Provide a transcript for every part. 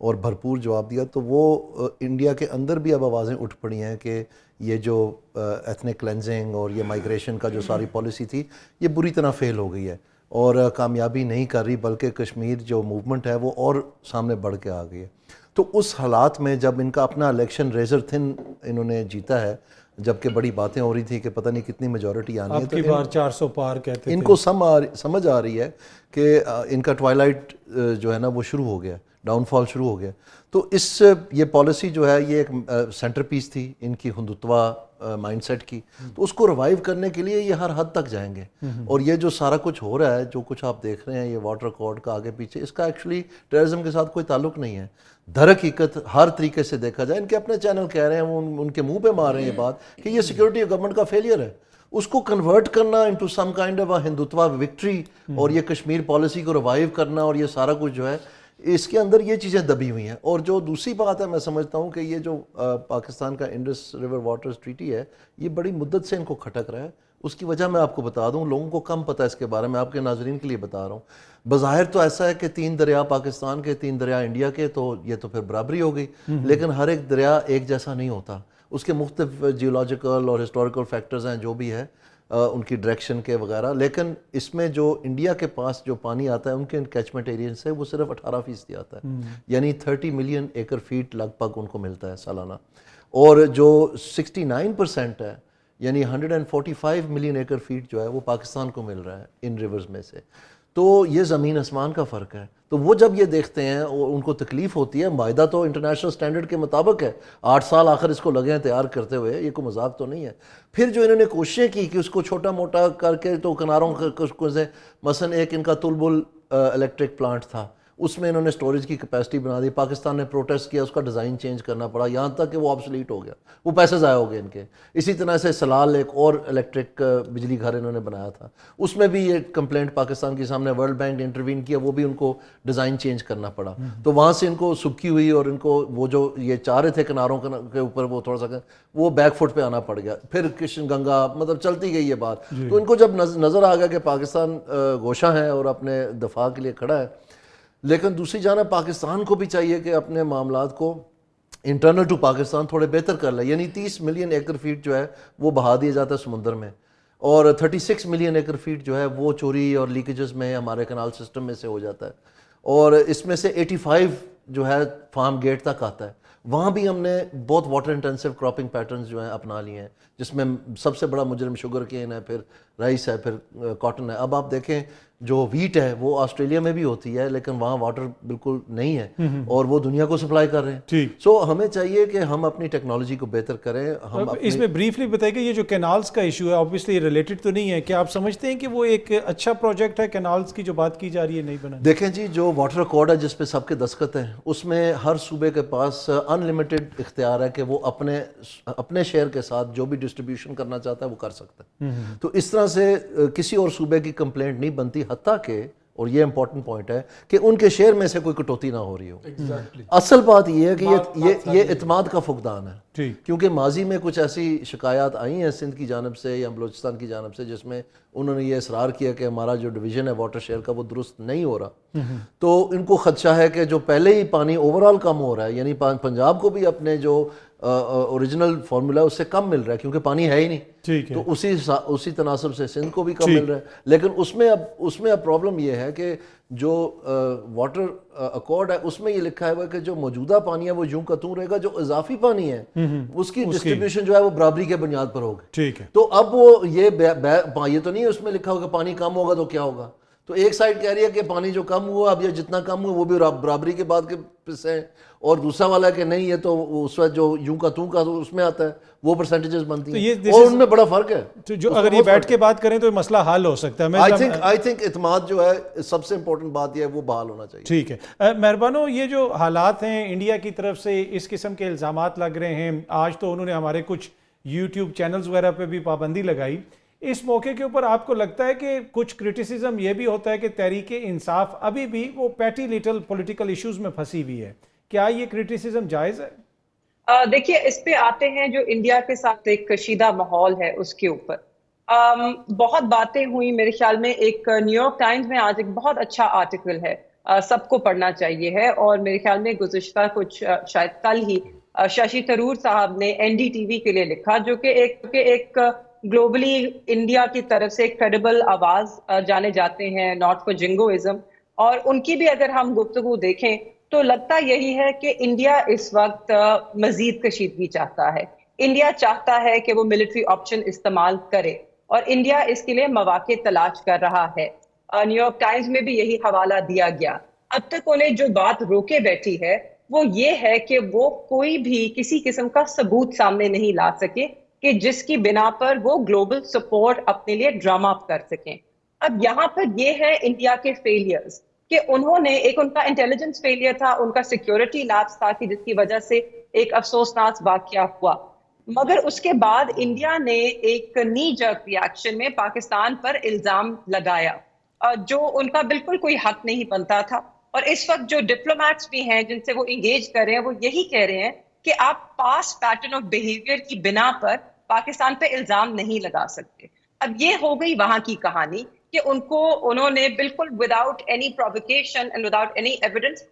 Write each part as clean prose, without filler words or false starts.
اور بھرپور جواب دیا. تو وہ انڈیا کے اندر بھی اب آوازیں اٹھ پڑی ہیں کہ یہ جو ایتھنک کلینزنگ اور یہ مائگریشن کا جو ساری پالیسی تھی یہ بری طرح فیل ہو گئی ہے اور کامیابی نہیں کر رہی, بلکہ کشمیر جو موومنٹ ہے وہ اور سامنے بڑھ کے آ گئی ہے. تو اس حالات میں جب ان کا اپنا الیکشن ریزر تھن انہوں نے جیتا ہے, جبکہ بڑی باتیں ہو رہی تھی کہ پتہ نہیں کتنی میجورٹی آنی ہے, اب کی بار 400 پار کہتے تھے. ان کو سمجھ آ رہی ہے کہ ان کا ٹوائلائٹ جو ہے نا وہ شروع ہو گیا, ڈاؤن فال شروع ہو گیا. تو یہ پالیسی جو ہے یہ ایک سینٹر پیس تھی ان کی ہندوتوا مائنڈ سیٹ کی, تو اس کو ریوائیو کرنے کے لیے یہ ہر حد تک جائیں گے. اور یہ جو سارا کچھ ہو رہا ہے, جو کچھ آپ دیکھ رہے ہیں یہ واٹر کورڈ کا آگے پیچھے, اس کا ایکچولی ٹیررزم کے ساتھ کوئی تعلق نہیں ہے. در حقیقت ہر طریقے سے دیکھا جائے, ان کے اپنے چینل کہہ رہے ہیں, وہ ان کے منہ پہ مار رہے ہیں یہ بات کہ یہ سیکورٹی گورنمنٹ کا فیلئر ہے. اس کو کنورٹ کرنا into some kind of Hindutva victory اور یہ کشمیر پالیسی کو ریوائیو کرنا اور یہ سارا کچھ جو ہے اس کے اندر یہ چیزیں دبی ہوئی ہیں. اور جو دوسری بات ہے, میں سمجھتا ہوں کہ یہ جو پاکستان کا انڈس ریور واٹرز ٹریٹی ہے یہ بڑی مدت سے ان کو کھٹک رہا ہے. اس کی وجہ میں آپ کو بتا دوں, لوگوں کو کم پتہ ہے اس کے بارے میں, آپ کے ناظرین کے لیے بتا رہا ہوں. بظاہر تو ایسا ہے کہ 3 دریا پاکستان کے 3 دریا انڈیا کے, تو یہ تو پھر برابری ہو گئی, لیکن ہر ایک دریا ایک جیسا نہیں ہوتا. اس کے مختلف جیولوجیکل اور ہسٹوریکل فیکٹرز ہیں جو بھی ہے ان کی ڈائریکشن کے وغیرہ. لیکن اس میں جو انڈیا کے پاس جو پانی آتا ہے ان کے کیچمنٹ ایریا سے وہ صرف 18% آتا ہے, یعنی 30 ملین ایکڑ فیٹ لگ بھگ ان کو ملتا ہے سالانہ. اور جو 69% ہے یعنی 145 ملین ایکڑ فیٹ جو ہے وہ پاکستان کو مل رہا ہے ان ریورز میں سے. تو یہ زمین آسمان کا فرق ہے. تو وہ جب یہ دیکھتے ہیں اور ان کو تکلیف ہوتی ہے, معاہدہ تو انٹرنیشنل سٹینڈرڈ کے مطابق ہے, 8 سال آخر اس کو لگے ہیں تیار کرتے ہوئے, یہ کوئی مذاق تو نہیں ہے. پھر جو انہوں نے کوششیں کی کہ اس کو چھوٹا موٹا کر کے تو کناروں سے, مثلا ایک ان کا تلبل الیکٹرک پلانٹ تھا, اس میں انہوں نے سٹوریج کی کیپیسٹی بنا دی. پاکستان نے پروٹیسٹ کیا, اس کا ڈیزائن چینج کرنا پڑا, یہاں تک کہ وہ آبسلیٹ ہو گیا, وہ پیسے ضائع ہو گئے ان کے. اسی طرح سے سلال ایک اور الیکٹرک بجلی گھر انہوں نے بنایا تھا, اس میں بھی یہ کمپلینٹ پاکستان کے سامنے, ورلڈ بینک نے انٹروین کیا, وہ بھی ان کو ڈیزائن چینج کرنا پڑا. تو وہاں سے ان کو سبکی ہوئی اور ان کو وہ جو یہ چاہ رہے تھے کناروں کے اوپر وہ تھوڑا سا وہ بیک فٹ پہ آنا پڑ گیا. پھر کشن گنگا مطلب چلتی گئی یہ بات. تو ان کو جب نظر آ گیا کہ پاکستان گوشہ ہے اور اپنے دفاع کے لیے کھڑا ہے, لیکن دوسری جانب پاکستان کو بھی چاہیے کہ اپنے معاملات کو انٹرنل ٹو پاکستان تھوڑے بہتر کر لے. یعنی 30 ملین ایکڑ فیٹ جو ہے وہ بہا دیا جاتا ہے سمندر میں, اور 36 ملین ایکڑ فیٹ جو ہے وہ چوری اور لیکیجز میں ہمارے کنال سسٹم میں سے ہو جاتا ہے. اور اس میں سے 85 جو ہے فارم گیٹ تک آتا ہے. وہاں بھی ہم نے بہت واٹر انٹینسو کراپنگ پیٹرنز جو ہیں اپنا لیے ہیں, جس میں سب سے بڑا مجرم شوگر کین ہے, پھر رائس ہے, پھر کاٹن ہے. اب آپ دیکھیں جو ویٹ ہے وہ آسٹریلیا میں بھی ہوتی ہے, لیکن وہاں واٹر بالکل نہیں ہے اور وہ دنیا کو سپلائی کر رہے ہیں. سو ہمیں چاہیے کہ ہم اپنی ٹیکنالوجی کو بہتر کریں. ہم اس میں بریفلی بتائیں کہ یہ جو کینالز کا ایشو ہے آبویسلی ریلیٹڈ تو نہیں ہے, کیا آپ سمجھتے ہیں کہ وہ ایک اچھا پروجیکٹ ہے کینالز کی جو بات کی جا رہی ہے نہیں بنا؟ دیکھیں جی, جو واٹر اکارڈ ہے جس پہ سب کے دستخط ہیں, اس میں ہر صوبے کے پاس انلمیٹڈ اختیار ہے کہ وہ اپنے شہر کے ساتھ جو بھی ڈسٹریبیوشن کرنا چاہتا ہے وہ کر سکتا ہے. تو اس طرح سے کسی اور صوبے کی کمپلینٹ نہیں بنتی, حتیٰ کہ, اور یہ امپورٹنٹ پوائنٹ ہے کہ ان کے شہر میں سے کوئی کٹوتی نہ ہو رہی ہو. اصل بات یہ ہے کہ یہ اعتماد کا فقدان ہے, کیونکہ ماضی میں کچھ ایسی شکایات آئی ہیں سندھ کی جانب سے یا بلوچستان کی جانب سے, جس میں انہوں نے یہ اصرار کیا کہ ہمارا جو ڈویژن ہے واٹر شیئر کا وہ درست نہیں ہو رہا. تو ان کو خدشہ ہے کہ جو پہلے ہی پانی اوورال کم ہو رہا ہے, یعنی پنجاب کو بھی اپنے جو اوریجنل فارمولا اس سے کم مل رہا ہے کیونکہ پانی ہے ہی نہیں, تو اسی تناسب سے سندھ کو بھی کم مل رہا ہے. لیکن اس میں اب پرابلم یہ ہے کہ جو واٹر اکارڈ ہے اس میں یہ لکھا ہوا ہے کہ جو موجودہ پانی ہے وہ یوں کا توں رہے گا, جو اضافی پانی ہے اس کی ڈسٹریبیوشن جو ہے وہ برابری کے بنیاد پر ہوگی. تو اب وہ یہ تو نہیں ہے اس میں لکھا ہوگا پانی کم ہوگا تو کیا ہوگا. تو ایک سائڈ کہہ رہی ہے کہ پانی جو کم ہوا اب یہ جتنا کم ہوا وہ بھی برابری کے بعد کے سے, اور دوسرا والا ہے کہ نہیں یہ تو اس وقت جو یوں کا توں کا اس میں آتا ہے وہ پرسنٹیجز بنتی ہیں, اور ان میں بڑا فرق ہے. تو جو اگر یہ بیٹھ کے بات کریں تو مسئلہ حل ہو سکتا ہے. آئی تھنک اعتماد جو ہے سب سے امپورٹنٹ بات یہ ہے وہ بحال ہونا چاہیے. ٹھیک ہے مہربانو, یہ جو حالات ہیں انڈیا کی طرف سے اس قسم کے الزامات لگ رہے ہیں, آج تو انہوں نے ہمارے کچھ یوٹیوب چینلز وغیرہ پہ بھی پابندی لگائی, اس موقع کے اوپر آپ کو لگتا ہے کہ کچھ کرٹیسزم یہ بھی ہوتا ہے کہ تحریک انصاف ابھی بھی وہ پیٹی لٹل پولیٹیکل ایشوز میں پھنسی ہوئی ہے, کیا یہ کرٹیسزم جائز ہے؟ دیکھیے اس پہ آتے ہیں جو انڈیا کے ساتھ ایک کشیدہ ماحول ہے اس کے اوپر بہت باتیں ہوئی. میرے خیال میں ایک نیو یارک ٹائمز میں آج ایک بہت اچھا آرٹیکل ہے سب کو پڑھنا چاہیے ہے. اور میرے خیال میں گزشتہ کچھ شاید کل ہی ششی تھرور صاحب نے NDTV کے لیے لکھا، جو کہ ایک گلوبلی انڈیا کی طرف سے ایک کریڈیبل آواز جانے جاتے ہیں، ناٹ فار جنگوازم. اور ان کی بھی اگر ہم گفتگو دیکھیں تو لگتا یہی ہے کہ انڈیا اس وقت مزید کشیدگی چاہتا ہے. انڈیا چاہتا ہے کہ وہ ملٹری آپشن استعمال کرے، اور انڈیا اس کے لیے مواقع تلاش کر رہا ہے. نیو یارک ٹائمز میں بھی یہی حوالہ دیا گیا. اب تک انہیں جو بات روکے بیٹھی ہے وہ یہ ہے کہ وہ کوئی بھی کسی قسم کا ثبوت سامنے نہیں لا سکے کہ جس کی بنا پر وہ گلوبل سپورٹ اپنے لیے ڈرام اپ کر سکیں. اب یہاں پر یہ ہے انڈیا کے فیلیئرز کہ انہوں نے ایک ان کا انٹیلیجنس فیلئر تھا، ان کا سیکیورٹی لیپس تھا کہ جس کی وجہ سے ایک افسوسناک واقعہ ہوا. مگر اس کے بعد انڈیا نے ایک نی جرک ری ایکشن میں پاکستان پر الزام لگایا جو ان کا بالکل کوئی حق نہیں بنتا تھا. اور اس وقت جو ڈپلومیٹس بھی ہیں جن سے وہ انگیج کر رہے ہیں وہ یہی کہہ رہے ہیں کہ آپ پاس پیٹرن آف بیہیویئر کی بنا پر پاکستان پہ الزام نہیں لگا سکتے. اب یہ ہو گئی وہاں کی کہانی کہ انہوں نے بالکل without any provocation and without any evidence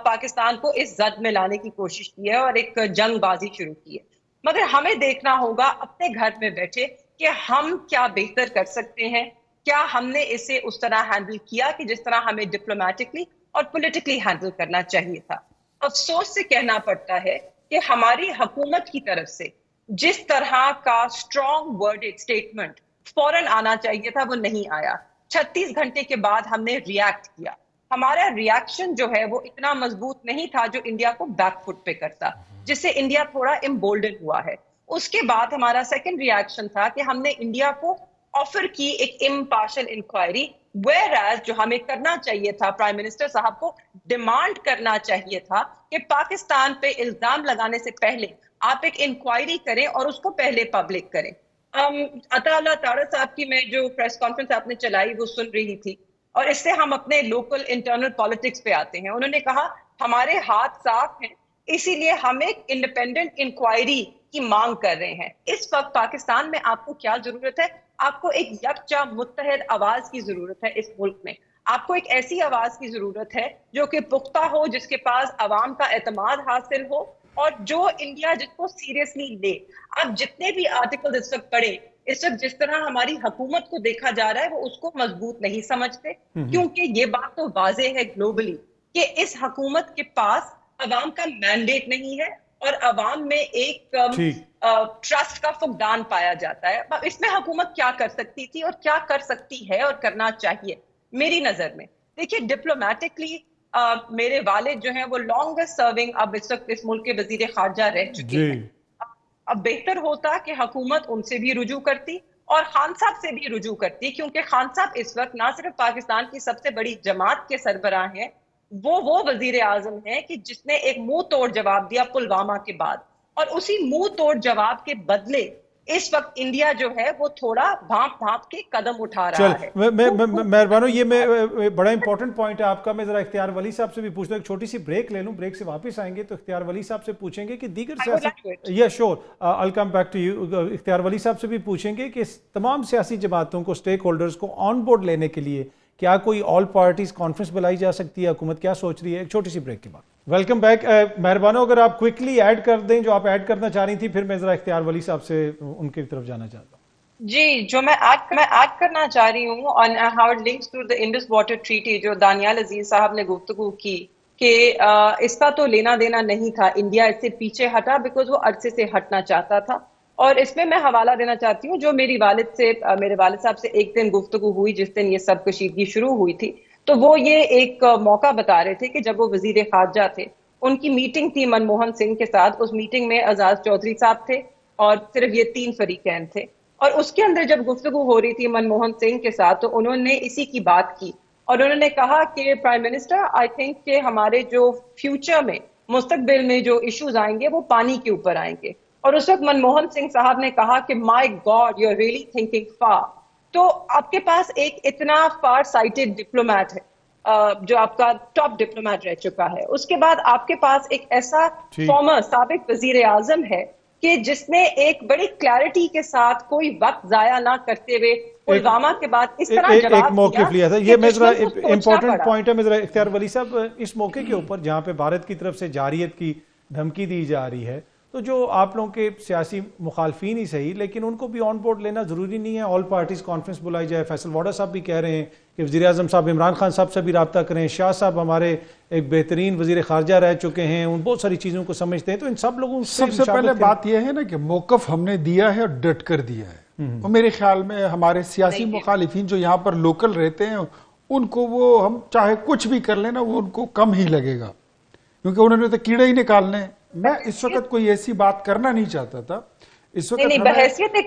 Pakistan کو اس زد میں لانے کی کوشش کی ہے اور ایک جنگ بازی شروع کی ہے. مگر ہمیں دیکھنا ہوگا اپنے گھر میں بیٹھے کہ ہم کیا بہتر کر سکتے ہیں. کیا ہم نے اسے اس طرح ہینڈل کیا کہ جس طرح ہمیں ڈپلومیٹکلی اور پولیٹکلی ہینڈل کرنا چاہیے تھا. افسوس سے کہنا پڑتا ہے کہ ہماری حکومت کی طرف سے جس طرح کا اسٹرانگ ورڈڈ اسٹیٹمنٹ فوراً آنا چاہیے تھا وہ نہیں آیا. 36 گھنٹے کے بعد ہم نے ریاکٹ کیا. ہمارا ریاکشن جو ہے وہ اتنا مضبوط نہیں تھا جو انڈیا کو بیک فٹ پہ کرتا، جس سے انڈیا تھوڑا امبولڈن ہوا ہے. اس کے بعد ہمارا سیکنڈ ریاکشن تھا کہ ہم نے انڈیا کو آفر کی ایک امپارشل انکوائری، ویئر ایز جو ہمیں کرنا چاہیے تھا، پرائم منسٹر صاحب کو ڈیمانڈ کرنا چاہیے تھا کہ پاکستان پہ الزام لگانے سے پہلے آپ ایک انکوائری کریں اور اس کو پہلے پبلک کریں. عطا اللہ تارڑ صاحب کی میں جو پریس کانفرنس آپ نے چلائی وہ سن رہی تھی، اور اس سے ہم اپنے لوکل انٹرنل پالیٹکس پہ آتے ہیں. انہوں نے کہا ہمارے ہاتھ صاف ہیں، اسی لیے ہم ایک انڈیپینڈنٹ انکوائری کی مانگ کر رہے ہیں. اس وقت پاکستان میں آپ کو کیا ضرورت ہے؟ آپ کو ایک یکجا متحد آواز کی ضرورت ہے. اس ملک میں آپ کو ایک ایسی آواز کی ضرورت ہے جو کہ پختہ ہو، جس کے پاس عوام کا اعتماد حاصل ہو، اور جو انڈیا جس کو سیریسلی لے. آپ جتنے بھی آرٹیکل اس وقت پڑھیں، اس وقت جس طرح ہماری حکومت کو دیکھا جا رہا ہے وہ اس کو مضبوط نہیں سمجھتے، کیونکہ یہ بات تو واضح ہے گلوبلی کہ اس حکومت کے پاس عوام کا مینڈیٹ نہیں ہے اور عوام میں ایک ٹرسٹ کا فقدان پایا جاتا ہے. اس میں حکومت کیا کر سکتی تھی اور کیا کر سکتی ہے اور کرنا چاہیے میری نظر میں؟ دیکھیے ڈپلومیٹکلی میرے والد جو ہیں وہ لانگسٹ سرونگ اب اس وقت اس ملک کے وزیر خارجہ رہ چکے ہیں. اب بہتر ہوتا کہ حکومت ان سے بھی رجوع کرتی اور خان صاحب سے بھی رجوع کرتی، کیونکہ خان صاحب اس وقت نہ صرف پاکستان کی سب سے بڑی جماعت کے سربراہ ہیں، وہ وزیر اعظم ہیں کہ جس نے ایک منہ توڑ جواب دیا پلوامہ کے بعد، اور اسی منہ توڑ جواب کے بدلے اس وقت انڈیا جو ہے وہ تھوڑا بھانپ کے قدم اٹھا رہا ہے. مہربانو، یہ میں بڑا امپورٹنٹ پوائنٹ ہے آپ کا. میں ذرا اختیار ولی صاحب سے بھی پوچھتا ہوں، ایک چھوٹی سی بریک لے لوں، بریک سے واپس آئیں گے تو اختیار ولی صاحب سے پوچھیں گے کہ دیگر سیاسی شور I'll come back to you. اختیار ولی صاحب سے بھی پوچھیں گے کہ تمام سیاسی جماعتوں کو، اسٹیک ہولڈرز کو آن بورڈ لینے کے لیے کیا کوئی آل پارٹیز کانفرنس بلائی جا سکتی ہے؟ حکومت کیا سوچ رہی ہے؟ ایک چھوٹی سی بریک کے بعد ویلکم بیک. مہربانو اگر آپ کوئکلی ایڈ کر دیں جو آپ ایڈ کرنا چاہ رہی تھی، پھر میں ذرا اختیار ولی صاحب سے ان کی طرف جانا چاہتا ہوں. جی، جو میں ایڈ کرنا چاہ رہی ہوں on how it links to the Indus Water Treaty جو دانیال عزیز صاحب نے گفتگو کی کہ اس کا تو لینا دینا نہیں تھا، انڈیا اس سے پیچھے ہٹا بیکاز وہ عرصے سے ہٹنا چاہتا تھا. اور اس میں حوالہ دینا چاہتی ہوں جو میرے والد صاحب سے ایک دن گفتگو ہوئی جس دن یہ سب کشیدگی شروع ہوئی تھی، تو وہ یہ ایک موقع بتا رہے تھے کہ جب وہ وزیر خارجہ تھے، ان کی میٹنگ تھی منموہن سنگھ کے ساتھ. اس میٹنگ میں اعزاز چودھری صاحب تھے اور صرف یہ 3 فریقین تھے، اور اس کے اندر جب گفتگو ہو رہی تھی منموہن سنگھ کے ساتھ تو انہوں نے اسی کی بات کی اور انہوں نے کہا کہ پرائم منسٹر آئی تھنک کہ ہمارے جو فیوچر میں مستقبل میں جو ایشوز آئیں گے وہ پانی کے اوپر آئیں گے. اور اس وقت منموہن سنگھ صاحب نے کہا کہ my god you are really thinking far. تو آپ کے پاس ایک اتنا فار سائٹڈ ڈپلومیٹ ہے جو آپ کا ٹاپ ڈپلومیٹ رہ چکا ہے. اس کے بعد آپ کے پاس ایک ایسا فارمر سابق وزیر اعظم ہے کہ جس نے ایک بڑی کلیئرٹی کے ساتھ کوئی وقت ضائع نہ کرتے ہوئے پلوامہ کے بعد اس طرح ایک جواب موقف لیا تھا. کہ یہ میں ذرا دشمن کو سوچنا امپورٹنٹ پڑا. پوائنٹ ہے. میں ذرا اختیار ولی صاحب اس موقع کے اوپر جہاں پہ بھارت کی طرف سے جارحیت کی دھمکی دی جا رہی ہے تو جو آپ لوگوں کے سیاسی مخالفین ہی صحیح لیکن ان کو بھی آن بورڈ لینا ضروری نہیں ہے. آل پارٹیز کانفرنس بلائی جائے. فیصل واڈا صاحب بھی کہہ رہے ہیں کہ وزیر اعظم صاحب عمران خان صاحب سے بھی رابطہ کریں. شاہ صاحب ہمارے ایک بہترین وزیر خارجہ رہ چکے ہیں, ان بہت ساری چیزوں کو سمجھتے ہیں. تو ان سب لوگوں سب سے پہلے بات یہ ہے نا کہ موقف ہم نے دیا ہے اور ڈٹ کر دیا ہے. اور میرے خیال میں ہمارے سیاسی مخالفین جو یہاں پر لوکل رہتے ہیں ان کو وہ ہم چاہے کچھ بھی کر لینا وہ ان کو کم ہی لگے گا, کیونکہ انہوں نے تو کیڑے ہی نکالنے ہیں. میں اس وقت کوئی ایسی بات کرنا نہیں چاہتا تھا. اس وقت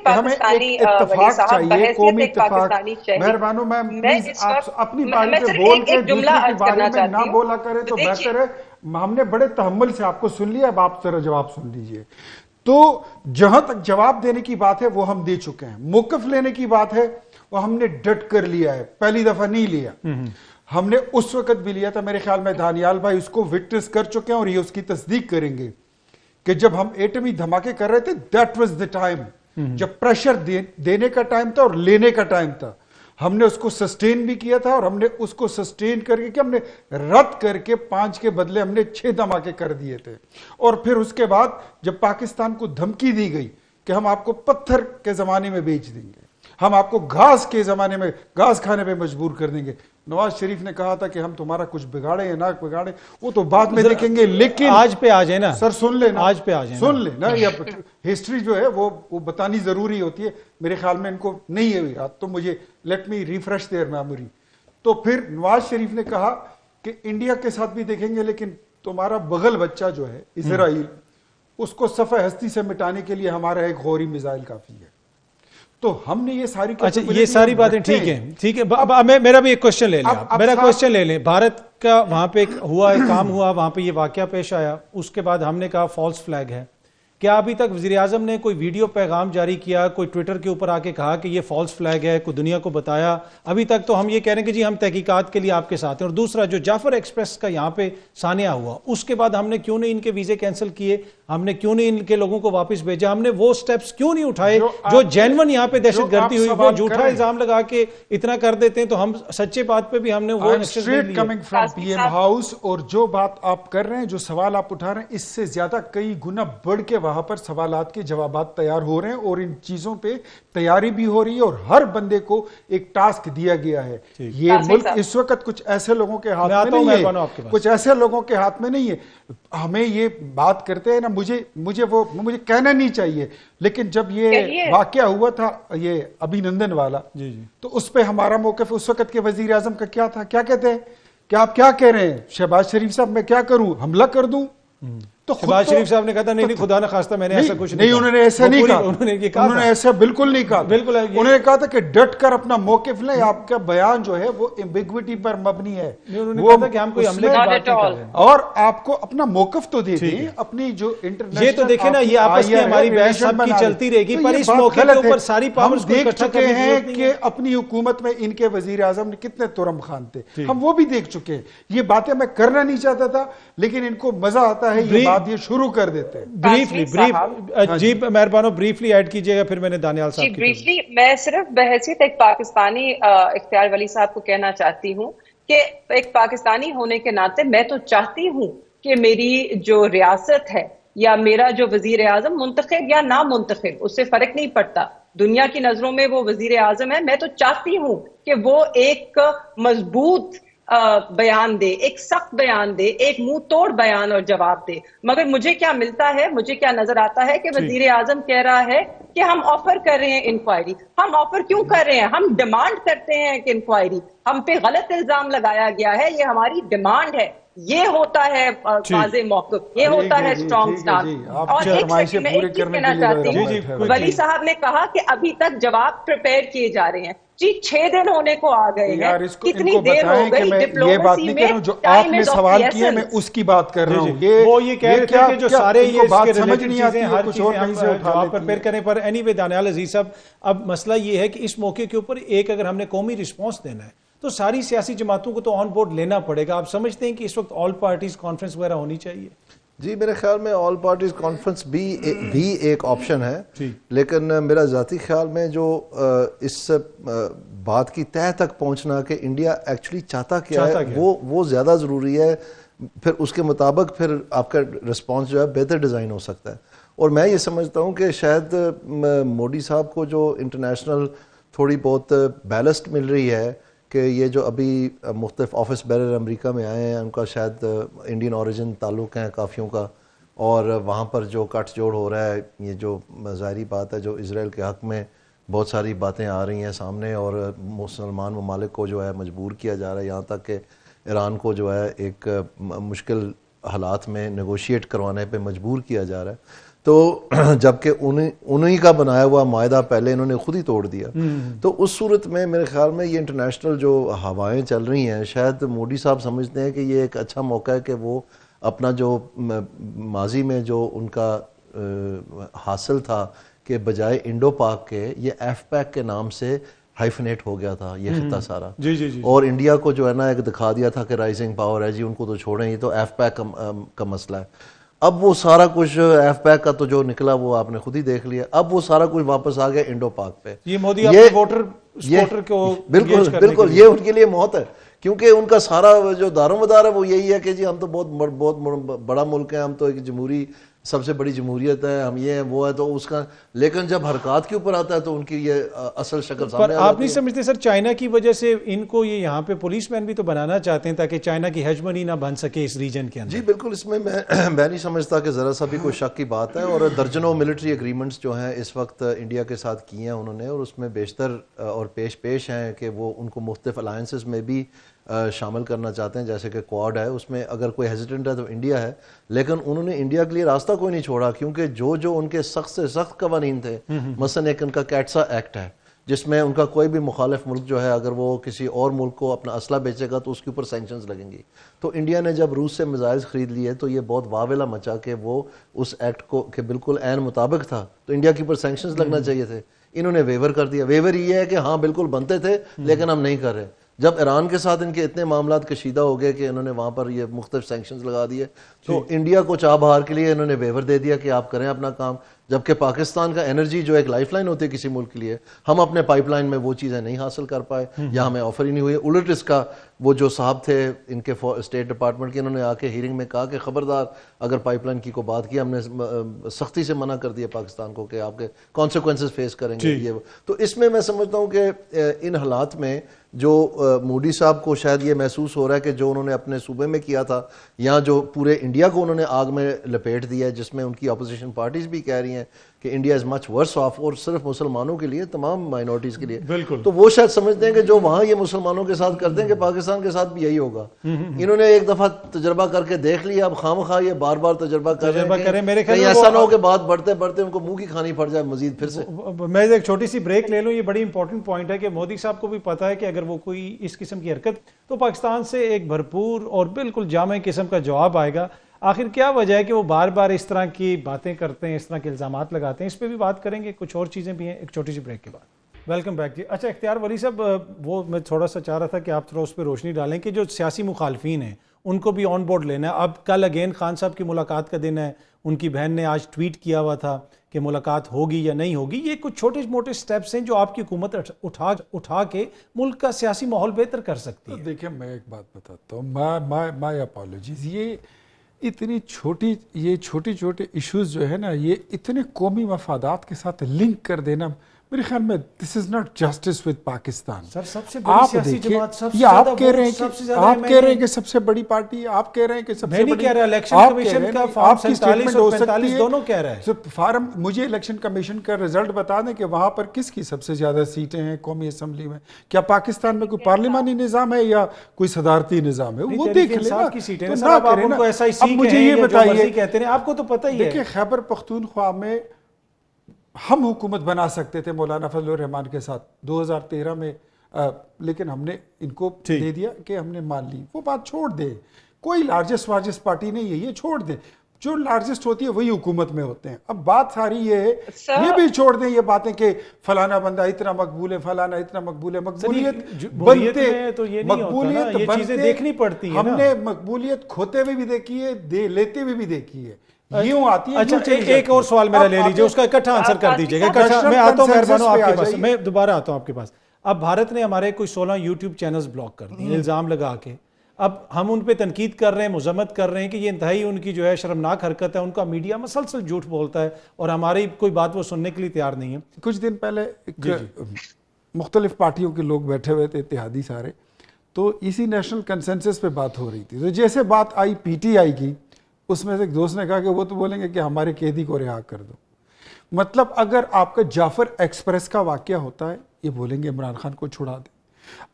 ہمیں ایک اتفاق چاہیے, قومی اتفاق. مہربانوں میں پلیز آپ اپنی باری پہ بول کے دوسرے کے بارے میں نہ بولا کریں تو بہتر ہے. ہم نے بڑے تحمل سے آپ کو سن لیا, اب آپ ذرا جواب سن لیجئے. تو جہاں تک جواب دینے کی بات ہے وہ ہم دے چکے ہیں. موقف لینے کی بات ہے وہ ہم نے ڈٹ کر لیا ہے, پہلی دفعہ نہیں لیا. ہم نے اس وقت بھی لیا تھا, میرے خیال میں دانیال بھائی اس کو وٹنس کر چکے ہیں اور یہ اس کی تصدیق کریں گے کہ جب ہم ایٹمی دھماکے کر رہے تھے دیٹ واز دا ٹائم جب پریشر دینے کا ٹائم تھا اور لینے کا ٹائم تھا. ہم نے اس کو سسٹین بھی کیا تھا اور ہم نے اس کو سسٹین کر کے ہم نے رد کر کے 5 کے بدلے ہم نے 6 دھماکے کر دیے تھے. اور پھر اس کے بعد جب پاکستان کو دھمکی دی گئی کہ ہم آپ کو پتھر کے زمانے میں بیچ دیں گے, ہم آپ کو گھاس کے زمانے میں گھاس کھانے پہ مجبور کر دیں گے. نواز شریف نے کہا تھا کہ ہم تمہارا کچھ بگاڑے یا نہ بگاڑے وہ تو بعد میں دیکھیں گے, لیکن آج پہ آ جائے نا سر, سن لیں نا, آج پہ آ جائے سن لیں نا. یہ ہسٹری جو ہے وہ بتانی ضروری ہوتی ہے. میرے خیال میں ان کو نہیں ہے یاد, تو مجھے let me refresh their memory. تو پھر نواز شریف نے کہا کہ انڈیا کے ساتھ بھی دیکھیں گے لیکن تمہارا بغل بچہ جو ہے اسرائیل, اس کو صفحہ ہستی سے مٹانے کے لیے ہمارا ایک غوری میزائل کافی ہے. تو ہم نے یہ ساری اچھا یہ ساری باتیں ٹھیک ہے. میرا بھی ایک کوشچن لے لیں, میرا کوشچن لے لیں. بھارت کا وہاں پہ ہوا ایک کام ہوا, وہاں پہ یہ واقعہ پیش آیا, اس کے بعد ہم نے کہا فالس فلیگ ہے. کیا ابھی تک وزیر اعظم نے کوئی ویڈیو پیغام جاری کیا, کوئی ٹویٹر کے اوپر آ کے کہا کہ یہ فالس فلیگ ہے, کوئی دنیا کو بتایا؟ ابھی تک تو ہم یہ کہہ رہے ہیں کہ جی ہم تحقیقات کے لیے آپ کے ساتھ ہیں. اور دوسرا جو جعفر ایکسپریس کا یہاں پہ سانحہ ہوا, اس کے بعد ہم نے کیوں نہیں ان کے ویزے کینسل کیے, ہم نے کیوں نہیں ان کے لوگوں کو واپس بھیجا, ہم نے وہ سٹیپس کیوں نہیں اٹھائے جو جینون یہاں پہ دہشت گردی ہوئی وہ جھوٹا الزام لگا کے اتنا کر دیتے ہیں. تو ہم سچے بات پہ بھی ہم نے وہ straight coming from P M house, اور جو بات آپ کر رہے ہیں, جو سوال آپ اٹھا رہے ہیں, اس سے زیادہ کئی گنا بڑھ کے وہاں پر سوالات کے جوابات تیار ہو رہے ہیں اور ان چیزوں پہ تیاری بھی ہو رہی ہے اور ہر بندے کو ایک ٹاسک دیا گیا ہے. یہ ملک اس وقت کچھ ایسے لوگوں کے ہاتھ میں نہیں ہے, کچھ ایسے لوگوں کے ہاتھ میں نہیں ہے. ہمیں یہ بات کرتے ہیں نا, مجھے کہنا نہیں چاہیے, لیکن جب یہ واقعہ ہوا تھا یہ ابھی نندن والا, تو اس پہ ہمارا موقف اس وقت کے وزیر اعظم کا کیا تھا؟ کیا کہتے ہیں کہ آپ کیا کہہ رہے ہیں شہباز شریف صاحب, میں کیا کروں, حملہ کر دوں؟ تو شہباز شریف صاحب نے کہا تھا نہیں خدا نہ خواستہ میں نے ایسا کچھ نہیں, انہوں نے ایسا نہیں کہا, انہوں نے ایسا بالکل نہیں کہا. انہوں نے کہا تھا کہ ڈٹ کر اپنا موقف لیں, آپ کا بیان جو ہے وہ ایمبیگوٹی پر مبنی ہے. اور آپ کو اپنا موقف تو دے دیں, اپنی جو انٹرنیشنل, یہ تو دیکھیں نا یہ آپس میں ہماری بحث سب کی چلتی رہے گی, پر اس موقع کے اوپر ساری پاورز کو دیکھ چکے ہیں کہ اپنی حکومت میں ان کے وزیر اعظم نے کتنے ترم خان تھے, ہم وہ بھی دیکھ چکے ہیں. یہ باتیں میں کرنا نہیں چاہتا تھا لیکن ان کو مزہ آتا ہے, یہ بات یہ شروع کر دیتے ہیں. جی مہربانو بریفلی ایڈ کیجئے گا, پھر میں نے دانیال صاحب کی بریفلی میں صرف بحیثیت ایک پاکستانی اختیار ولی صاحب کو کہنا چاہتی ہوں کہ ایک پاکستانی ہونے کے ناطے میں تو چاہتی ہوں کہ میری جو ریاست ہے یا میرا جو وزیر اعظم منتخب یا نامنتخب اس سے فرق نہیں پڑتا, دنیا کی نظروں میں وہ وزیر اعظم ہے. میں تو چاہتی ہوں کہ وہ ایک مضبوط بیان دے, ایک سخت بیان دے, ایک منہ توڑ بیان اور جواب دے. مگر مجھے کیا ملتا ہے, مجھے کیا نظر آتا ہے کہ وزیر اعظم کہہ رہا ہے کہ ہم آفر کر رہے ہیں انکوائری. ہم آفر کیوں کر رہے ہیں؟ ہم ڈیمانڈ کرتے ہیں کہ انکوائری, ہم پہ غلط الزام لگایا گیا ہے, یہ ہماری ڈیمانڈ ہے. یہ ہوتا ہے واضح موقف, یہ ہوتا ہے اسٹرانگ سٹانس. اور ایک سیکنڈ میں ایک چیز کہنا چاہتی ہوں, ولی صاحب نے کہا کہ ابھی تک جواب پریپیئر کیے جا رہے ہیں. جی 6 دن ہونے کو آ گئے ہیں, کتنی دیر ہو گئی ڈپلومیسی میں, جو آپ نے سوال کیا میں اس کی بات کر رہا ہوں. وہ یہ کہہ رہے تھے کہ جو سارے یہ بات سمجھ نہیں آتی ہر چیزیں ہم جواب پریپیئر کریں. پر اینی وے دانیال عزیز صاحب, اب مسئلہ یہ ہے کہ اس موقع کے اوپر ایک اگر ہم نے قومی رسپانس دینا ہے تو ساری سیاسی جماعتوں کو تو آن بورڈ لینا پڑے گا. آپ سمجھتے ہیں کہ اس وقت آل پارٹیز کانفرنس وغیرہ ہونی چاہیے؟ جی میرے خیال میں آل پارٹیز کانفرنس بھی ایک آپشن ہے، جی، لیکن میرا ذاتی خیال میں جو اس بات کی تہہ تک پہنچنا کہ انڈیا ایکچولی چاہتا کیا ہے وہ زیادہ ضروری ہے، پھر اس کے مطابق پھر آپ کا رسپانس جو ہے بہتر ڈیزائن ہو سکتا ہے. اور میں یہ سمجھتا ہوں کہ شاید مودی صاحب کو جو انٹرنیشنل تھوڑی بہت بیلسٹ مل رہی ہے کہ یہ جو ابھی مختلف آفس بیرر امریکہ میں آئے ہیں، ان کا شاید انڈین اوریجن تعلق ہیں کافیوں کا، اور وہاں پر جو کٹ جوڑ ہو رہا ہے، یہ جو ظاہری بات ہے جو اسرائیل کے حق میں بہت ساری باتیں آ رہی ہیں سامنے، اور مسلمان ممالک کو جو ہے مجبور کیا جا رہا ہے، یہاں تک کہ ایران کو جو ہے ایک مشکل حالات میں نیگوشیٹ کروانے پہ مجبور کیا جا رہا ہے. تو جبکہ انہی کا بنایا ہوا معاہدہ پہلے انہوں نے خود ہی توڑ دیا. تو اس صورت میں میرے خیال میں یہ انٹرنیشنل جو ہوائیں چل رہی ہیں، شاید مودی صاحب سمجھتے ہیں کہ یہ ایک اچھا موقع ہے کہ وہ اپنا جو ماضی میں جو ان کا حاصل تھا کہ بجائے انڈو پاک کے یہ ایف پیک کے نام سے ہائفنیٹ ہو گیا تھا یہ خطہ سارا، جی اور انڈیا کو جو ہے نا ایک دکھا دیا تھا کہ رائزنگ پاور ہے جی، ان کو تو چھوڑیں، یہ تو ایف پیک کا مسئلہ ہے. اب وہ سارا کچھ ایف پیک کا تو جو نکلا وہ آپ نے خود ہی دیکھ لیا، اب وہ سارا کچھ واپس آ گیا انڈو پاک پہ. یہ مودی اپنے ووٹر کو بالکل یہ ان کے لیے موت ہے، کیونکہ ان کا سارا جو دار و مدار ہے وہ یہی ہے کہ جی ہم تو بہت بڑا ملک ہے، ہم تو ایک جمہوری سب سے بڑی جمہوریت ہے، ہم یہ ہیں وہ ہے، تو اس کا لیکن جب حرکات کے اوپر آتا ہے تو ان کی یہ اصل شکل سامنے آ جاتی ہے. آپ نہیں سمجھتے سر چائنا کی وجہ سے ان کو یہ یہاں پہ پولیس مین بھی تو بنانا چاہتے ہیں تاکہ چائنا کی ہیجمنی نہ بن سکے اس ریجن کے اندر؟ جی بالکل، اس میں میں نہیں سمجھتا کہ ذرا سا بھی کوئی شک کی بات ہے، اور درجنوں ملٹری ایگریمنٹس جو ہیں اس وقت انڈیا کے ساتھ کیے ہیں انہوں نے، اور اس میں بیشتر اور پیش ہیں کہ وہ ان کو مختلف الائنسز میں بھی شامل کرنا چاہتے ہیں، جیسے کہ کوڈ ہے، اس میں اگر کوئی ہیزیٹنٹ ہے تو انڈیا ہے، لیکن انہوں نے انڈیا کے لیے راستہ کوئی نہیں چھوڑا، کیونکہ جو ان کے سخت سے سخت قوانین تھے، مثلا ایک ان کا کیٹسا ایکٹ ہے جس میں ان کا کوئی بھی مخالف ملک جو ہے اگر وہ کسی اور ملک کو اپنا اسلحہ بیچے گا تو اس کے اوپر سینکشنز لگیں گی. تو انڈیا نے جب روس سے میزائلز خرید لیے تو یہ بہت واویلا مچا کہ وہ اس ایکٹ کو کہ بالکل عین مطابق تھا تو انڈیا کے اوپر سینکشنز لگنا چاہیے تھے، انہوں نے ویور کر دیا. ویور یہ ہے کہ ہاں بالکل بنتے تھے لیکن ہم نہیں کر رہے. جب ایران کے ساتھ ان کے اتنے معاملات کشیدہ ہو گئے کہ انہوں نے وہاں پر یہ مختلف سینکشنز لگا دیے، تو انڈیا کو چاہ بہار کے لیے انہوں نے ویور دے دیا کہ آپ کریں اپنا کام. جبکہ پاکستان کا انرجی جو ایک لائف لائن ہوتی ہے کسی ملک کے لیے، ہم اپنے پائپ لائن میں وہ چیزیں نہیں حاصل کر پائے یا ہمیں آفر ہی نہیں ہوئی. الٹ اس کا وہ جو صاحب تھے ان کے اسٹیٹ ڈپارٹمنٹ کے، انہوں نے آ کے ہیرنگ میں کہا کہ خبردار اگر پائپ لائن کی کو بات کی، ہم نے سختی سے منع کر دیا پاکستان کو کہ آپ کے کانسیکوینسز فیس کریں گے. یہ تو اس میں سمجھتا ہوں کہ ان حالات میں جو مودی صاحب کو شاید یہ محسوس ہو رہا ہے کہ جو انہوں نے اپنے صوبے میں کیا تھا یا جو پورے انڈیا کو انہوں نے آگ میں لپیٹ دیا ہے، جس میں ان کی اپوزیشن پارٹیز بھی کہہ رہی ہیں کہ India is much verse of, اور صرف مسلمانوں کے لیے، تمام مائنورٹیز کے لیے. تو وہ شاید سمجھتے ہیں کہ جو وہاں یہ مسلمانوں کے ساتھ کرتے ہیں کہ پاکستان کے ساتھ بھی یہی ہوگا. انہوں نے ایک دفعہ تجربہ کر کے دیکھ لیا، اب خواہ یہ بار بار تجربہ کر رہے ہیں، کہیں ایسا نہ ہو کہ بات بڑھتے بڑھتے ان کو منہ کی کھانی پڑ جائے مزید پھر سے. میں ایک چھوٹی سی بریک لے لوں. یہ بڑی امپورٹنٹ پوائنٹ ہے کہ مودی صاحب کو بھی پتا ہے کہ اگر وہ کوئی اس قسم کی حرکت تو پاکستان سے ایک بھرپور اور بالکل جامع قسم کا جواب آئے گا. آخر کیا وجہ ہے کہ وہ بار بار اس طرح کی باتیں کرتے ہیں، اس طرح کے الزامات لگاتے ہیں؟ اس پہ بھی بات کریں گے. کچھ اور چیزیں بھی ہیں ایک چھوٹی سی بریک کے بعد. ویلکم بیک جی. اچھا اختیار ولی صاحب، وہ میں تھوڑا سا چاہ رہا تھا کہ آپ تھوڑا اس پہ روشنی ڈالیں کہ جو سیاسی مخالفین ہیں ان کو بھی آن بورڈ لینا ہے. اب کل اگین خان صاحب کی ملاقات کا دن ہے، ان کی بہن نے آج ٹویٹ کیا ہوا تھا کہ ملاقات ہوگی یا نہیں ہوگی. یہ کچھ چھوٹے موٹے سٹیپس ہیں جو آپ کی حکومت اٹھا کے ملک کا سیاسی ماحول بہتر کر سکتی ہے. دیکھیں میں ایک بات بتاتا ہوں، مائی اپالوجیز. یہ اتنی چھوٹی ایشوز جو ہے نا، یہ اتنے قومی مفادات کے ساتھ لنک کر دینا، میرے خیال میں this is not justice with Pakistan. Sir سب سے بڑی سیاسی جماعت، سب سے یہ زیادہ آپ کہہ رہے ہیں کہ سب سے بڑی پارٹی، آپ کہہ رہے ہیں کہ سب سے بڑی، بڑی، کہہ رہا الیکشن کمیشن کا فارم 47 اور 45 دونوں کہہ رہا ہے. فارم مجھے الیکشن کمیشن کا رزلٹ بتا دیں کہ وہاں پر کس کی سب سے زیادہ سیٹیں ہیں قومی اسمبلی میں. کیا پاکستان میں کوئی پارلیمانی نظام ہے یا کوئی صدارتی نظام ہے؟ وہ دیکھ لیں نا. کی سیٹیں ہیں سر، آپ ان کو ایسا ہی سی مجھے یہ بتائیے، کہتے ہیں، آپ کو تو پتہ ہی ہے. دیکھیں خیبر پختونخوا میں ہم حکومت بنا سکتے تھے مولانا فضل الرحمان کے ساتھ 2013 میں، لیکن ہم نے ان کو دے دیا کہ ہم نے مان لی. وہ بات چھوڑ دیں، کوئی لارجسٹ پارٹی نہیں ہے، یہ چھوڑ دیں. جو لارجسٹ ہوتی ہے وہی حکومت میں ہوتے ہیں. اب بات ساری یہ ہے, Sir, یہ بھی چھوڑ دیں یہ باتیں کہ فلانا بندہ اتنا مقبول ہے, فلانا اتنا مقبول ہے. مقبولیت جمہوریت بنتے, میں تو یہ نہیں ہوتا نا, مقبولیت یہ چیزیں بنتے دیکھنی پڑتی ہیں ہم نا. نے مقبولیت کھوتے ہوئے بھی دیکھی ہے, لیتے ہوئے بھی دیکھی ہے. یوں آتی ہے, اچھا یوں چلی ایک جاتی اور ہے. سوال میرا اب لے لیجیے, اس کا اکٹھا آنسر کر دیجیے گا. National میں آتا ہوں مہربانوں آپ consensus کے پہ آ پاس, جائیے. میں دوبارہ آتا ہوں آپ کے پاس. اب بھارت نے ہمارے کوئی 16 یوٹیوب چینلز بلاک کر دیے الزام لگا کے. اب ہم ان پہ تنقید کر رہے ہیں, مذمت کر رہے ہیں کہ یہ انتہائی ان کی جو ہے شرمناک حرکت ہے, ان کا میڈیا مسلسل جھوٹ بولتا ہے اور ہماری کوئی بات وہ سننے کے لیے تیار نہیں ہے. کچھ دن پہلے ایک مختلف پارٹیوں کے لوگ بیٹھے ہوئے تھے, اتحادی سارے, تو اسی نیشنل کنسنسس پہ بات ہو رہی تھی. تو جیسے بات آئی پی ٹی آئی کی, اس میں سے ایک دوست نے کہا کہ وہ تو بولیں گے کہ ہمارے قیدی کو رہا کر دو. مطلب اگر آپ کا جعفر ایکسپریس کا واقعہ ہوتا ہے, یہ بولیں گے عمران خان کو چھڑا دیں.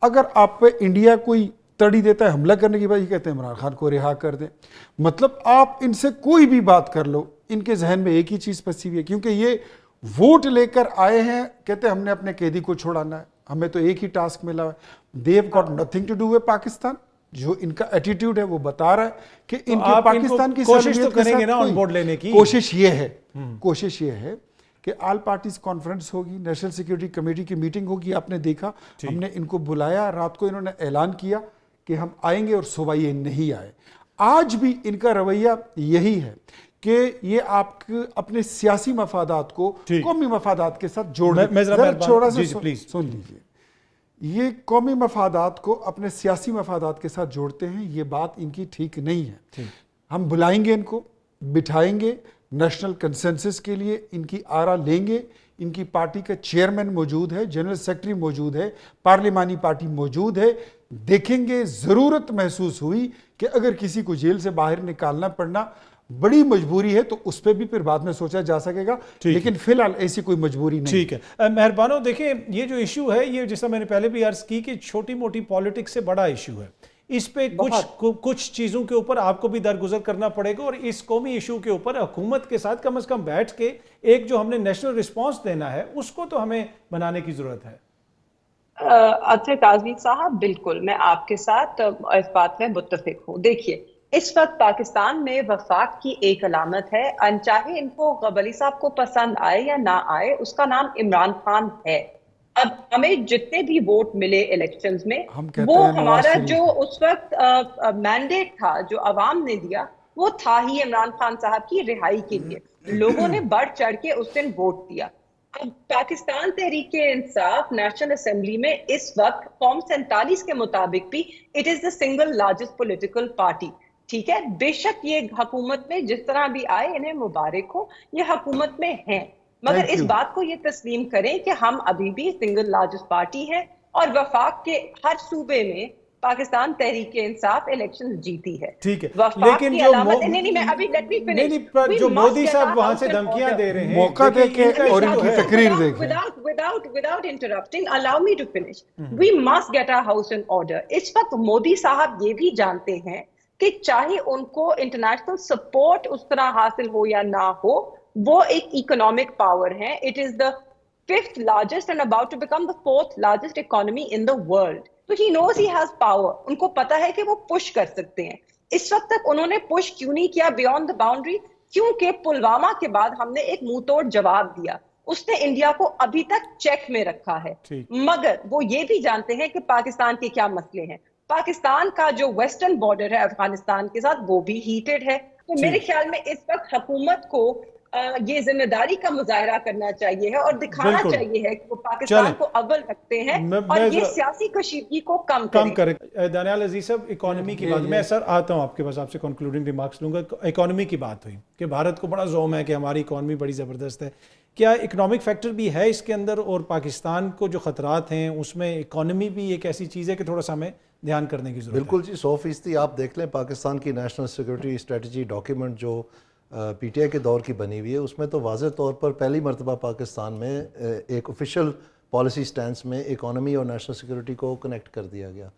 اگر آپ پہ انڈیا کوئی تڑی دیتا ہے حملہ کرنے کی بات, یہ کہتے ہیں عمران خان کو رہا کر دیں. مطلب آپ ان سے کوئی بھی بات کر لو, ان کے ذہن میں ایک ہی چیز پسی ہوئی ہے, کیونکہ یہ ووٹ لے کر آئے ہیں, کہتے ہیں ہم نے اپنے قیدی کو چھوڑانا ہے, ہمیں تو ایک ہی ٹاسک ملا ہے. They have got nothing to do with Pakistan. جو ان کا ایٹیٹیوڈ ہے وہ بتا رہا ہے کہ ان کے پاکستان کی کوشش تو سالمیت کے کریں گے ساتھ نا آن کوئی بورڈ لینے کی. کوشش یہ ہے کہ آل پارٹیز کانفرنس ہوگی, نیشنل سیکیورٹی کمیٹی کی میٹنگ ہوگی. آپ نے دیکھا ہم نے ان کو بلایا, رات کو انہوں نے اعلان کیا کہ ہم آئیں گے, اور صبح یہ نہیں آئے. آج بھی ان کا رویہ یہی ہے کہ یہ آپ اپنے سیاسی مفادات کو قومی مفادات کے ساتھ جوڑ دیں. ذرا چھوڑا سا سن لیجیے, یہ قومی مفادات کو اپنے سیاسی مفادات کے ساتھ جوڑتے ہیں. یہ بات ان کی ٹھیک نہیں ہے. ہم بلائیں گے, ان کو بٹھائیں گے, نیشنل کنسنسس کے لیے ان کی آرا لیں گے. ان کی پارٹی کا چیئرمین موجود ہے, جنرل سیکرٹری موجود ہے, پارلیمانی پارٹی موجود ہے. دیکھیں گے, ضرورت محسوس ہوئی کہ اگر کسی کو جیل سے باہر نکالنا پڑنا بڑی مجبوری ہے تو اس پہ بھی پھر بعد میں سوچا جا سکے گا, لیکن فی الحال ایسی کوئی مجبوری نہیں. ٹھیک ہے مہربانوں, دیکھیں یہ جو ایشو ہے, یہ جیسا میں نے پہلے بھی عرض کی کہ چھوٹی موٹی پالیٹکس سے بڑا ایشو ہے. اس پہ کچھ چیزوں کے اوپر آپ کو بھی درگزر کرنا پڑے گا, اور اس قومی ایشو کے اوپر حکومت کے ساتھ کم از کم بیٹھ کے ایک جو ہم نے نیشنل رسپانس دینا ہے اس کو تو ہمیں بنانے کی ضرورت ہے. اچھا تازمی صاحب, بالکل میں آپ کے ساتھ اس بات میں متفق ہوں. دیکھیے اس وقت پاکستان میں وفاق کی ایک علامت ہے, انچاہے ان کو غبلی صاحب کو پسند آئے یا نہ آئے, اس کا نام عمران خان ہے. اب ہمیں جتنے بھی ووٹ ملے الیکشنز میں, وہ ہمارا جو اس وقت مینڈیٹ تھا جو عوام نے دیا, وہ تھا ہی عمران خان صاحب کی رہائی کے لیے. لوگوں نے بڑھ چڑھ کے اس دن ووٹ دیا. اب پاکستان تحریک انصاف نیشنل اسمبلی میں اس وقت فارم 47 کے مطابق بھی it is the single largest political party. ٹھیک ہے, بے شک یہ حکومت میں جس طرح بھی آئے انہیں مبارک ہو, یہ حکومت میں ہیں, مگر اس بات کو یہ تسلیم کریں کہ ہم ابھی بھی سنگل لارجسٹ پارٹی ہیں, اور وفاق کے ہر صوبے میں پاکستان تحریک انصاف الیکشن جیتی ہے. ٹھیک ہے, لیکن جو مودی صاحب وہاں سے دھمکیاں دے رہے ہیں, موقع دے کے اور ان کی تقریر دیکھیں. without interrupting, allow me to finish. We must get our house in order. اس وقت مودی صاحب یہ بھی جانتے ہیں کہ چاہے ان کو انٹرنیشنل سپورٹ اس طرح حاصل ہو یا نہ ہو, وہ ایک اکنامک پاور ہے. It is the 5th largest and about to become the 4th largest economy in the world. So he knows he has power. ان کو پتا ہے کہ وہ پش کر سکتے ہیں. اس وقت تک انہوں نے پش کیوں نہیں کیا بیونڈ دا باؤنڈری؟ کیونکہ پلوامہ کے بعد ہم نے ایک منہ توڑ جواب دیا. اس نے انڈیا کو ابھی تک چیک میں رکھا ہے, مگر وہ یہ بھی جانتے ہیں کہ پاکستان کے کیا مسئلے ہیں. پاکستان کا جو ویسٹرن بارڈر ہے افغانستان کے ساتھ, وہ بھی ہیٹڈ ہے. تو میرے خیال میں اس وقت حکومت کو یہ ذمہ داری کا مظاہرہ کرنا چاہیے ہے اور دکھانا چاہیے ہے کہ وہ پاکستان کو اول رکھتے ہیں اور یہ سیاسی کشیدگی کو کم کریں. دانیال عزیز صاحب, اکانومی کی بات, میں سر آتا ہوں آپ کے پاس, آپ سے کنکلوڈنگ ریمارکس لوں گا. اکانومی کی بات ہوئی کہ بھارت کو بڑا زوم ہے کہ ہماری اکانومی بڑی زبردست ہے. کیا اکنامک فیکٹر بھی ہے اس کے اندر, اور پاکستان کو جو خطرات ہیں اس میں اکانومی بھی ایک ایسی چیز ہے کہ تھوڑا سا ہمیں دھیان کرنے کی ضرورت ہے؟ بالکل جی, 100%. آپ دیکھ لیں پاکستان کی نیشنل سیکورٹی اسٹریٹجی ڈاکیومنٹ جو پی ٹی آئی کے دور کی بنی ہوئی ہے, اس میں تو واضح طور پر پہلی مرتبہ پاکستان میں ایک آفیشیل پالیسی سٹینس میں اکانومی اور نیشنل سیکورٹی کو کنیکٹ کر دیا گیا.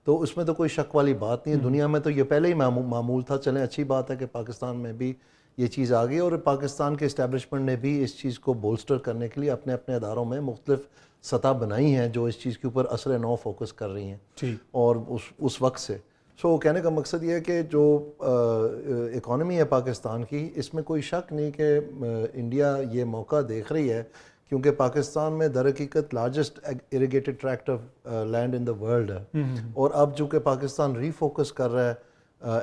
تو اس میں تو کوئی شک والی بات نہیں ہے. دنیا میں تو یہ پہلے ہی معمول تھا. چلیں اچھی بات ہے کہ پاکستان میں بھی یہ چیز آ گئی, اور پاکستان کے اسٹیبلشمنٹ نے بھی اس چیز کو بولسٹر کرنے کے لیے اپنے اپنے اداروں میں مختلف سطح بنائی ہیں جو اس چیز کے اوپر اثر نو فوکس کر رہی ہیں. اور اس وقت سے سو کہنے کا مقصد یہ ہے کہ جو اکانومی ہے پاکستان کی، اس میں کوئی شک نہیں کہ انڈیا یہ موقع دیکھ رہی ہے، کیونکہ پاکستان میں در حقیقت largest irrigated tract of land in the world ہے، اور اب چونکہ پاکستان ری فوکس کر رہا ہے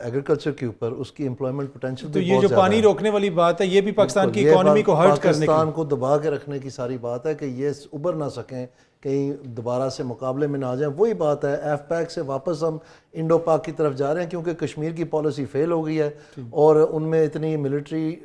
ایگریکلچر کے اوپر، اس کی امپلائمنٹ پوٹینشیل تو یہ جو پانی روکنے والی بات ہے یہ بھی پاکستان کی اکانومی کو ہرٹ کرنے کی، پاکستان کو دبا کے رکھنے کی ساری بات ہے کہ یہ ابھر نہ سکیں، کہیں دوبارہ سے مقابلے میں نہ آ جائیں۔ وہی بات ہے، ایف پیک سے واپس ہم انڈو پاک کی طرف جا رہے ہیں، کیونکہ کشمیر کی پالیسی فیل ہو گئی ہے اور ان میں اتنی ملٹری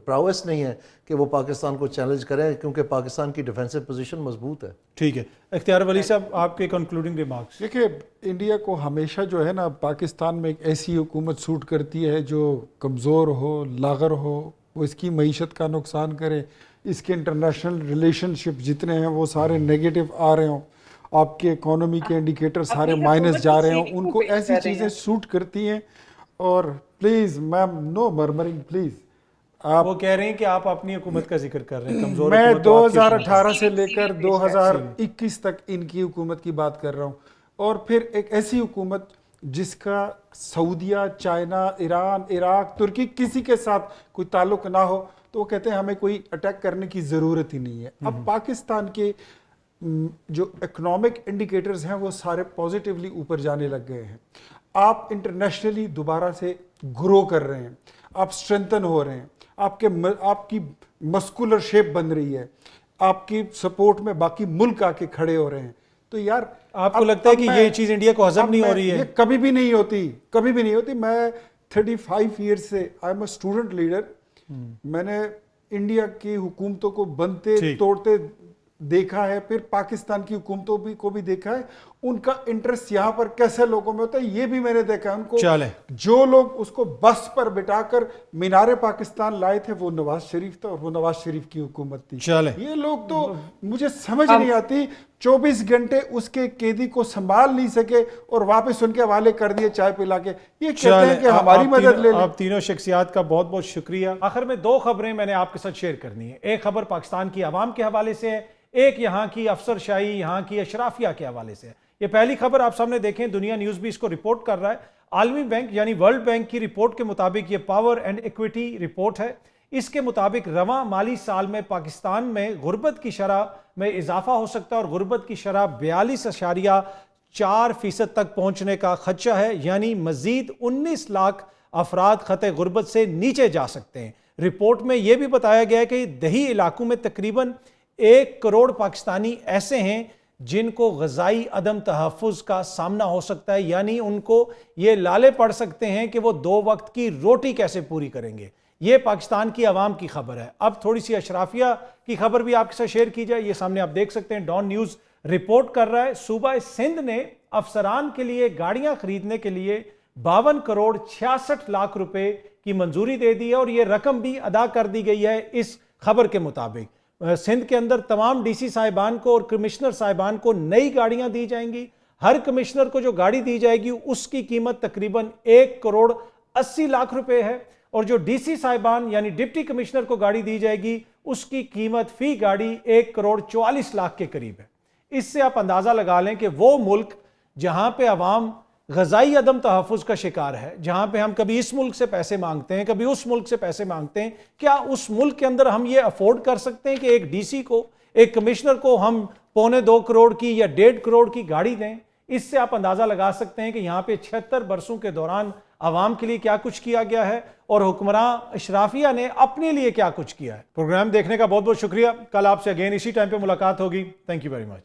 پراویس نہیں ہے کہ وہ پاکستان کو چیلنج کریں، کیونکہ پاکستان کی ڈیفینسو پوزیشن مضبوط ہے۔ ٹھیک ہے، اختیار ولی صاحب آپ کے کنکلوڈنگ ریمارکس۔ دیکھیے، انڈیا کو ہمیشہ جو ہے نا پاکستان میں ایک ایسی حکومت سوٹ کرتی ہے جو کمزور ہو، لاغر ہو، وہ اس کی معیشت کا نقصان کرے، اس کے انٹرنیشنل ریلیشن شپ جتنے ہیں وہ سارے نیگیٹو آ رہے ہوں، آپ کے اکانومی کے انڈیکیٹر سارے مائنس جا رہے ہوں، ان کو ایسی چیزیں سوٹ کرتی ہیں۔ اور پلیز میم، نو مرمرنگ پلیز۔ وہ کہہ رہے ہیں کہ آپ اپنی حکومت کا ذکر کر رہے ہیں، کمزور میں حکومت تو آپ کی 2018 سے لے کر 2021 تک ان کی حکومت کی بات کر رہا ہوں، اور پھر ایک ایسی حکومت جس کا سعودیہ، چائنا، ایران، عراق، ترکی کسی کے ساتھ کوئی تعلق نہ ہو، تو وہ کہتے ہیں ہمیں کوئی اٹیک کرنے کی ضرورت ہی نہیں ہے۔ اب پاکستان کے جو اکنامک انڈیکیٹرز ہیں وہ سارے پازیٹیولی اوپر جانے لگ گئے ہیں، آپ انٹرنیشنلی دوبارہ سے گرو کر رہے ہیں، آپ اسٹرینتھن ہو رہے ہیں، آپ کی مسکولر شیپ بن رہی ہے، آپ کی سپورٹ میں باقی ملک آ کے کھڑے ہو رہے ہیں۔ تو یار آپ کو لگتا ہے کہ یہ چیز انڈیا کو ہضم نہیں ہو رہی ہے؟ یہ کبھی بھی نہیں ہوتی، کبھی بھی نہیں ہوتی۔ میں 35 ایئرس سے I am a student leader, میں نے انڈیا کی حکومتوں کو بنتے توڑتے دیکھا ہے، پھر پاکستان کی حکومتوں کو بھی دیکھا ہے، ان کا انٹرسٹ یہاں پر کیسے لوگوں میں ہوتا ہے یہ بھی میں نے دیکھا ہے۔ ان کو جو لوگ اس کو بس پر بٹھا کر مینار پاکستان لائے تھے وہ نواز شریف تھا، اور وہ نواز شریف کی حکومت تھی۔ یہ لوگ تو مجھے سمجھ نہیں آتی، 24 گھنٹے اس کے قیدی کو سنبھال نہیں سکے اور واپس ان کے حوالے کر دیے چائے پلا کے۔ یہ کہتے ہیں کہ ہماری مدد لے لیں۔ آپ تینوں شخصیات کا بہت بہت شکریہ۔ آخر میں 2 خبریں میں نے آپ کے ساتھ شیئر کرنی ہے۔ ایک خبر پاکستان کی عوام کے حوالے سے ہے، ایک یہاں کی افسر شاہی، یہاں کی اشرافیہ کے حوالے سے ہے۔ یہ پہلی خبر آپ سامنے دیکھیں، دنیا نیوز بھی اس کو رپورٹ کر رہا ہے۔ عالمی بینک یعنی ورلڈ بینک کی رپورٹ کے مطابق یہ پاور اینڈ ایکویٹی رپورٹ ہے۔ اس کے مطابق رواں مالی سال میں پاکستان میں غربت کی شرح میں اضافہ ہو سکتا ہے، اور غربت کی شرح 42.4% تک پہنچنے کا خدشہ ہے، یعنی مزید 19 لاکھ افراد خطے غربت سے نیچے جا سکتے ہیں۔ رپورٹ میں یہ بھی بتایا گیا ہے کہ دیہی علاقوں میں تقریباً 1 کروڑ پاکستانی ایسے ہیں جن کو غذائی عدم تحفظ کا سامنا ہو سکتا ہے، یعنی ان کو یہ لالے پڑ سکتے ہیں کہ وہ 2 وقت کی روٹی کیسے پوری کریں گے۔ یہ پاکستان کی عوام کی خبر ہے۔ اب تھوڑی سی اشرافیہ کی خبر بھی آپ کے ساتھ شیئر کی جائے۔ یہ سامنے آپ دیکھ سکتے ہیں، ڈان نیوز رپورٹ کر رہا ہے، صوبہ سندھ نے افسران کے لیے گاڑیاں خریدنے کے لیے 52 کروڑ 66 لاکھ روپے کی منظوری دے دی ہے، اور یہ رقم بھی ادا کر دی گئی ہے۔ اس خبر کے مطابق سندھ کے اندر تمام ڈی سی صاحبان کو اور کمشنر صاحبان کو نئی گاڑیاں دی جائیں گی۔ ہر کمشنر کو جو گاڑی دی جائے گی اس کی قیمت تقریباً 1 کروڑ 80 لاکھ روپے ہے، اور جو ڈی سی صاحبان یعنی ڈپٹی کمشنر کو گاڑی دی جائے گی اس کی قیمت فی گاڑی 1 کروڑ 44 لاکھ کے قریب ہے۔ اس سے آپ اندازہ لگا لیں کہ وہ ملک جہاں پہ عوام غذائی عدم تحفظ کا شکار ہے، جہاں پہ ہم کبھی اس ملک سے پیسے مانگتے ہیں، کبھی اس ملک سے پیسے مانگتے ہیں، کیا اس ملک کے اندر ہم یہ افورڈ کر سکتے ہیں کہ ایک ڈی سی کو، ایک کمشنر کو ہم 1.25 کروڑ کی یا 1.5 کروڑ کی گاڑی دیں؟ اس سے آپ اندازہ لگا سکتے ہیں کہ یہاں پہ 76 برسوں کے دوران عوام کے لیے کیا کچھ کیا گیا ہے، اور حکمراں اشرافیہ نے اپنے لیے کیا کچھ کیا ہے۔ پروگرام دیکھنے کا بہت بہت شکریہ۔ کل آپ سے اگین اسی ٹائم پہ ملاقات ہوگی۔ Thank you very much.